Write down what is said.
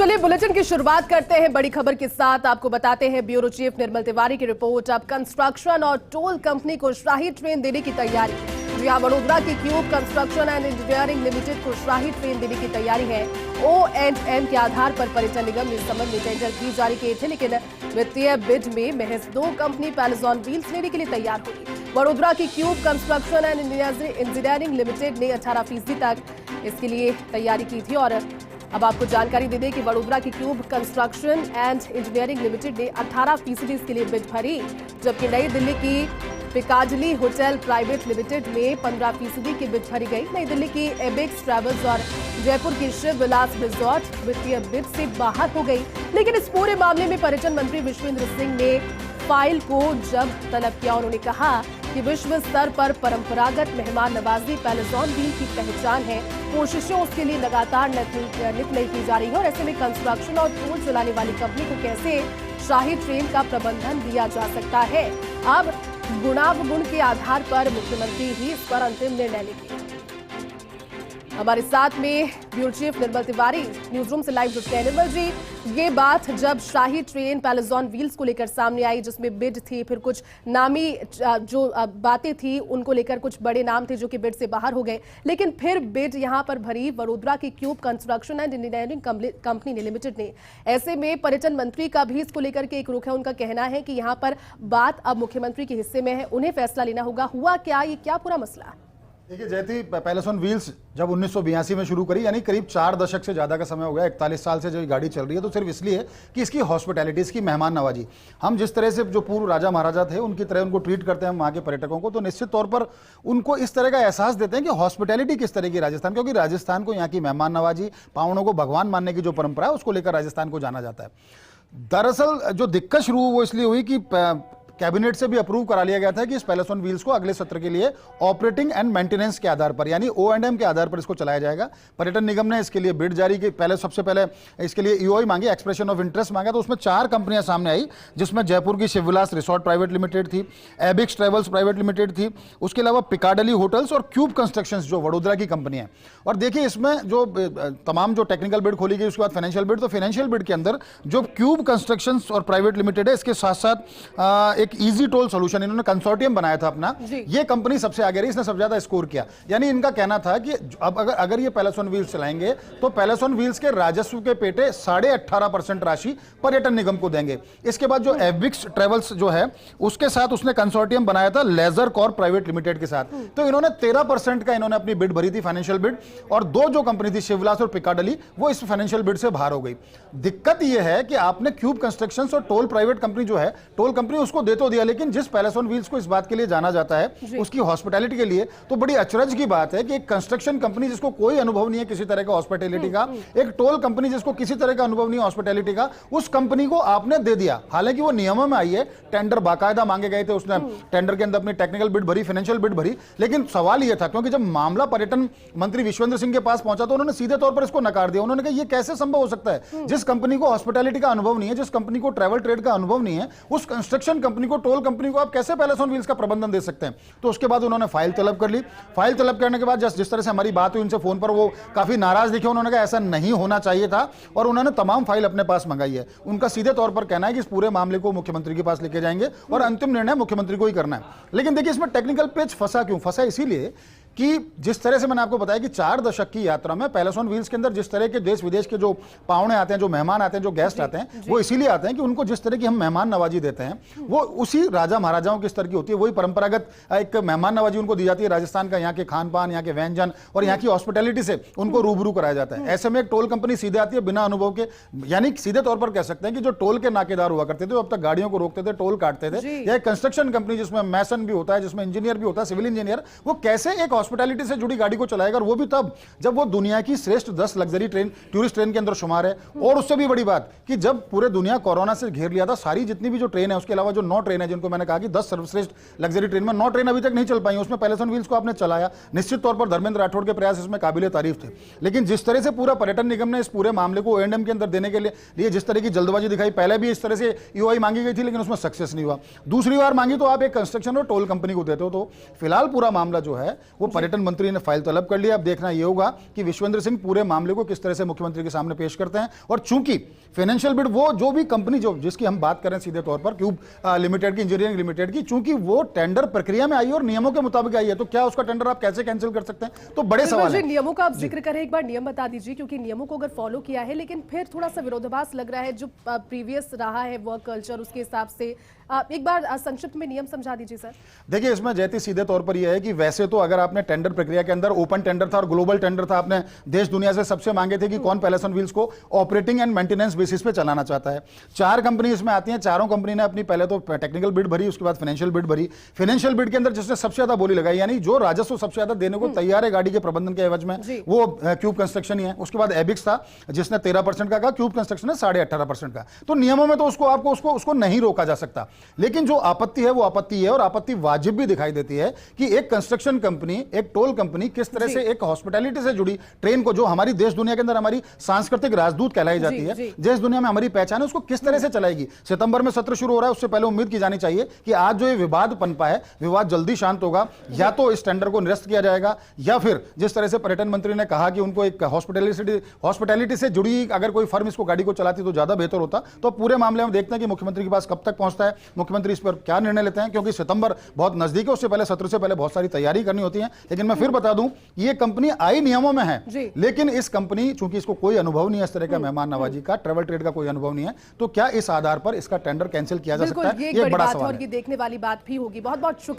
चलिए बुलेटिन की शुरुआत करते हैं बड़ी खबर के साथ। आपको बताते हैं ब्यूरो चीफ निर्मल तिवारी की रिपोर्ट। अब कंस्ट्रक्शन और टोल कंपनी को शाही ट्रेन देने की तैयारी। यहां वडोदरा की cube construction and engineering limited को शाही ट्रेन देने की तैयारी है। O&M के आधार पर पर्यटन निगम ने इस संबंध में टेंडर भी जारी किए थे, लेकिन वित्तीय बिड में महज 2 कंपनी पैलेसॉन व्हील्स लेने के लिए तैयार हुई। वडोदरा की cube construction and engineering limited ने 18% तक इसके लिए तैयारी की थी। और अब आपको जानकारी दे दें कि वडोदरा की cube construction and engineering limited ने 18% इसके लिए बिड भरी, जबकि नई दिल्ली की पिकाडिली होटल प्राइवेट लिमिटेड में 15% की बिड भरी गई। नई दिल्ली की एबेक्स ट्रैवल्स और जयपुर की शिव विलास रिजॉर्ट वित्तीय बिड से बाहर हो गई। लेकिन इस पूरे मामले में पर्यटन मंत्री विश्वेंद्र सिंह ने फाइल को जब तलब किया, उन्होंने कहा कि विश्व स्तर पर परंपरागत मेहमान नवाजी पैलेसॉन व्हील की पहचान है। कोशिशें उसके लिए लगातार नित नहीं की जा रही है और ऐसे में कंस्ट्रक्शन और टोल चलाने वाली कंपनी को कैसे शाही ट्रेन का प्रबंधन दिया जा सकता है। अब गुणावगुण के आधार पर मुख्यमंत्री ही इस पर अंतिम निर्णय लेंगे। हमारे साथ में ब्यूरो चीफ निर्मल तिवारी न्यूज रूम से लाइव जुड़ते हैं। निर्मल जी, ये बात जब शाही ट्रेन पैलेसॉन व्हील्स को लेकर सामने आई, जिसमें बिड थी, फिर कुछ नामी जो बातें थी उनको लेकर कुछ बड़े नाम थे जो कि बिड से बाहर हो गए, लेकिन फिर बिड यहां पर भरी वडोदरा की cube construction and engineering company ने लिमिटेड ने। ऐसे में पर्यटन मंत्री का भी इसको लेकर के एक रुख है। उनका कहना है कि यहाँ पर बात अब मुख्यमंत्री के हिस्से में है, उन्हें फैसला लेना होगा। हुआ क्या, ये क्या पूरा मसला? देखिए जयती, पैलेसॉन व्हील्स जब 1982 में शुरू करी, यानी करीब 4 दशक से ज़्यादा का समय हो गया, 41 साल से जो गाड़ी चल रही है, तो सिर्फ इसलिए कि इसकी हॉस्पिटैलिटी, इसकी मेहमान नवाजी, हम जिस तरह से जो पूर्व राजा महाराजा थे उनकी तरह उनको ट्रीट करते हैं हम वहाँ के पर्यटकों को, तो निश्चित तौर पर उनको इस तरह का एहसास देते हैं कि हॉस्पिटैलिटी किस तरह की राजस्थान, क्योंकि राजस्थान को यहाँ की मेहमान नवाजी, पावनों को भगवान मानने की जो परंपरा है उसको लेकर राजस्थान को जाना जाता है। दरअसल जो दिक्कत शुरू हुई वो इसलिए हुई कि कैबिनेट से भी अप्रूव करा लिया गया था कि इस पैलेसॉन व्हील्स को अगले सत्र के लिए ऑपरेटिंग एंड मेंटेनेंस के आधार पर, यानी O&M के आधार पर इसको चलाया जाएगा। पर्यटन निगम ने इसके लिए बिड जारी की। सबसे पहले इसके लिए EOI मांगी, एक्सप्रेशन ऑफ इंटरेस्ट मांगा, तो उसमें 4 कंपनियां सामने आई, जिसमें जयपुर की शिवविलास रिसोर्ट प्राइवेट लिमिटेड थी, एबिक्स ट्रेवल्स प्राइवेट लिमिटेड थी, उसके अलावा पिकाडिली होटल्स और क्यूब कंस्ट्रक्शंस जो वडोदरा की कंपनी है। और देखिए इसमें जो तमाम जो टेक्निकल बिड खोली गई, उसके बाद फाइनेंशियल बिड, तो फाइनेंशियल बिड के अंदर जो क्यूब कंस्ट्रक्शंस और प्राइवेट लिमिटेड है, इसके साथ साथ एक ईजी टोल सोल्यूशन, इन्होंने कंसोर्टियम बनाया था अपना, ये कंपनी सबसे आगे रही, इसने सबसे ज्यादा स्कोर किया। यानी इनका कहना था कि अब अगर ये पैलेसॉन व्हील्स चलाएंगे तो पैलेसॉन व्हील्स के राजस्व के पेटे 18.5% राशि पर्यटन निगम को देंगे। इसके बाद जो एबिक्स ट्रेवल्स जो है उसके साथ उसने कंसोर्टियम बनाया था लेजर कॉर्प प्राइवेट लिमिटेड के साथ, तो इन्होंने 13% का इन्होंने अपनी बिड भरी थी, फाइनेंशियल बिड, और 2 जो कंपनी थी शिवविलास और पिकाडिली, वो इस फाइनेंशियल बिड से बाहर हो गई। दिक्कत यह है कि आपने क्यूब कंस्ट्रक्शन और टोल प्राइवेट कंपनी जो है, टोल कंपनी उसको दे तो दिया, लेकिन जिस पैलेसॉन व्हील्स को इस बात के लिए जाना जाता है उसकी हॉस्पिटैलिटी के लिए, तो बड़ी अचरज की बात है कि एक कंस्ट्रक्शन कंपनी जिसको कोई अनुभव नहीं है किसी तरह का हॉस्पिटैलिटी का, एक टोल कंपनी जिसको किसी तरह का अनुभव नहीं है हॉस्पिटैलिटी का, उस कंपनी को आपने दे दिया। हालांकि वो नियमों में आई है, टेंडर बाकायदा मांगे गए थे, उसने टेंडर के अंदर अपनी टेक्निकल बिड भरी, फाइनेंशियल बिड भरी, लेकिन सवाल यह था, क्योंकि जब मामला पर्यटन मंत्री विश्वेंद्र सिंह के पास पहुंचा तो उन्होंने सीधे तौर पर इसको नकार दिया। उन्होंने कहा यह कैसे संभव हो सकता है, जिस कंपनी को हॉस्पिटैलिटी का अनुभव नहीं है, जिस कंपनी को ट्रैवल ट्रेड का अनुभव नहीं है, उस कंस्ट्रक्शन कंपनी को, टोल कंपनी को आप कैसे पैलेसॉन व्हील्स का प्रबंधन दे सकते हैं। तो उसके बाद उन्होंने फाइल तलब कर ली। फाइल तलब करने के बाद जिस तरह से हमारी बात हुई उनसे फोन पर, वो काफी नाराज दिखे, उन्होंने कहा ऐसा नहीं होना चाहिए था, और उन्होंने तमाम फाइल अपने पास मंगाई है। उनका सीधे तौर पर कहना है कि इस पूरे मामले को मुख्यमंत्री के पास लेके जाएंगे और अंतिम निर्णय मुख्यमंत्री को ही करना है। लेकिन देखिए इसमें टेक्निकल पेच फंसा क्यों? फंसा इसीलिए कि जिस तरह से मैंने आपको बताया कि 4 दशक की यात्रा में पैलेसॉन व्हील्स के अंदर जिस तरह के देश विदेश के जो पावने आते हैं, जो मेहमान आते हैं, जो गेस्ट आते हैं, वो इसीलिए आते हैं कि उनको जिस तरह की हम मेहमान नवाजी देते हैं वो उसी राजा महाराजाओं की स्तर की होती है, वही परंपरागत एक मेहमान नवाजी उनको दी जाती है। राजस्थान का यहाँ के खान पान, यहाँ के व्यंजन और यहाँ की हॉस्पिटैलिटी से उनको रूबरू कराया जाता है। ऐसे में एक टोल कंपनी सीधे आती है बिना अनुभव के, यानी सीधे तौर पर कह सकते हैं कि जो टोल के नाकेदार हुआ करते थे, अब तक गाड़ियों को रोकते थे, टोल काटते थे, या एक कंस्ट्रक्शन कंपनी जिसमें मैसन भी होता है, जिसमें इंजीनियर भी होता है, सिविल इंजीनियर, वो कैसे एक हॉस्पिटैलिटी से जुड़ी गाड़ी को चलाएगा, और वो भी तब जब वो दुनिया की श्रेष्ठ 10 लग्जरी ट्रेन, टूरिस्ट ट्रेन के अंदर शुमार है। और उससे भी बड़ी बात कि जब पूरे दुनिया कोरोना से घेर लिया था, सारी जितनी भी जो ट्रेन है, उसके अलावा जो 9 ट्रेन है जिनको मैंने कहा कि 10 सर्वश्रेष्ठ लग्जरी ट्रेन में 9 ट्रेन अभी तक नहीं चल पाई, उसमें पैलेसॉन व्हील्स को आपने चलाया। निश्चित तौर पर धर्मेंद्र राठौड़ के प्रयास इसमें काबिले तारीफ थे, लेकिन जिस तरह से पूरा पर्यटन निगम ने इस पूरे मामले को O&M के अंदर देने के लिए जिस तरह की जल्दबाजी दिखाई, पहले भी इस तरह से EOI मांगी गई थी लेकिन उसमें सक्सेस नहीं हुआ, दूसरी बार मांगी तो आप एक कंस्ट्रक्शन और टोल कंपनी को देते हो। तो फिलहाल पूरा मामला जो है वो पर्यटन मंत्री ने फाइल तलब कर लिया। अब देखना यह होगा कि विश्वेंद्र सिंह पूरे मामले को किस तरह से मुख्यमंत्री के सामने पेश करते हैं। और चूंकि फाइनेंशियल बिड वो जो भी कंपनी जो जिसकी हम बात करें सीधे तौर पर क्यूब लिमिटेड की, इंजीनियरिंग लिमिटेड की, चूंकि वो टेंडर प्रक्रिया में आई और नियमों के मुताबिक आई है, तो क्या उसका टेंडर आप कैसे कैंसिल कर सकते हैं? तो बड़े सवाल है। नियमों का आप जिक्र करें, एक बार नियम बता दीजिए, क्योंकि नियमों को अगर फॉलो किया है लेकिन फिर थोड़ा सा विरोधाभास लग रहा है जो प्रीवियस रहा है वर्क कल्चर, उसके हिसाब से एक बार संक्षिप्त में नियम समझा दीजिए सर। देखिए, इसमें जयती सीधे तौर पर यह है कि वैसे तो अगर आपने टेंडर प्रक्रिया के अंदर ओपन टेंडर था और ग्लोबल टेंडर था, आपने देश दुनिया से सबसे मांगे थे कि कौन पैलेस ऑन व्हील्स को ऑपरेटिंग एंड मेंटेनेंस बेसिस पे चलाना चाहता है। 4 कंपनी इसमें आती हैं, चारों कंपनी ने अपनी पहले तो टेक्निकल बिड भरी, उसके बाद फाइनेंशियल बिड भरी। फाइनेंशियल बिड के अंदर जिसने सबसे ज्यादा बोली लगाई, यानी जो राजस्व सबसे ज्यादा देने को तैयार है गाड़ी के प्रबंधन के एवज में, वो क्यूब कंस्ट्रक्शन ही है। उसके बाद एबिक्स था जिसने 13% का कहा, क्यूब कंस्ट्रक्शन ने 18.5% का। तो नियमों में तो उसको नहीं रोका जा सकता, लेकिन जो आपत्ति है वो आपत्ति है, और आपत्ति वाजिब भी दिखाई देती है कि एक कंस्ट्रक्शन कंपनी, एक टोल कंपनी किस तरह से एक हॉस्पिटैलिटी से जुड़ी ट्रेन को, जो हमारी देश दुनिया के अंदर हमारी सांस्कृतिक राजदूत कहलाई जाती है, देश दुनिया में हमारी पहचान है, उसको किस तरह से चलाएगी। सितंबर में सत्र शुरू हो रहा है, उससे पहले उम्मीद की जानी चाहिए कि आज जो ये विवाद पनपा है, विवाद जल्दी शांत होगा। या तो इस टेंडर को निरस्त किया जाएगा, या फिर जिस तरह से पर्यटन मंत्री ने कहा कि उनको एक हॉस्पिटैलिटी से जुड़ी अगर कोई फर्म इसको गाड़ी को चलाती तो ज्यादा बेहतर होता। तो पूरे मामले में देखते हैं कि मुख्यमंत्री के पास कब तक पहुंचता है, मुख्यमंत्री इस पर क्या निर्णय लेते हैं, क्योंकि सितंबर बहुत नजदीक है, उससे पहले सत्र से पहले बहुत सारी तैयारी करनी होती है। लेकिन मैं फिर बता दूं, ये कंपनी आई नियमों में है, लेकिन इस कंपनी चूंकि इसको कोई अनुभव नहीं है इस तरह का मेहमान नवाजी का, ट्रैवल ट्रेड का कोई अनुभव नहीं है, तो क्या इस आधार पर इसका टेंडर कैंसिल किया जा सकता है? ये बड़ा सवाल है। देखने वाली बात भी होगी। बहुत बहुत शुक्रिया।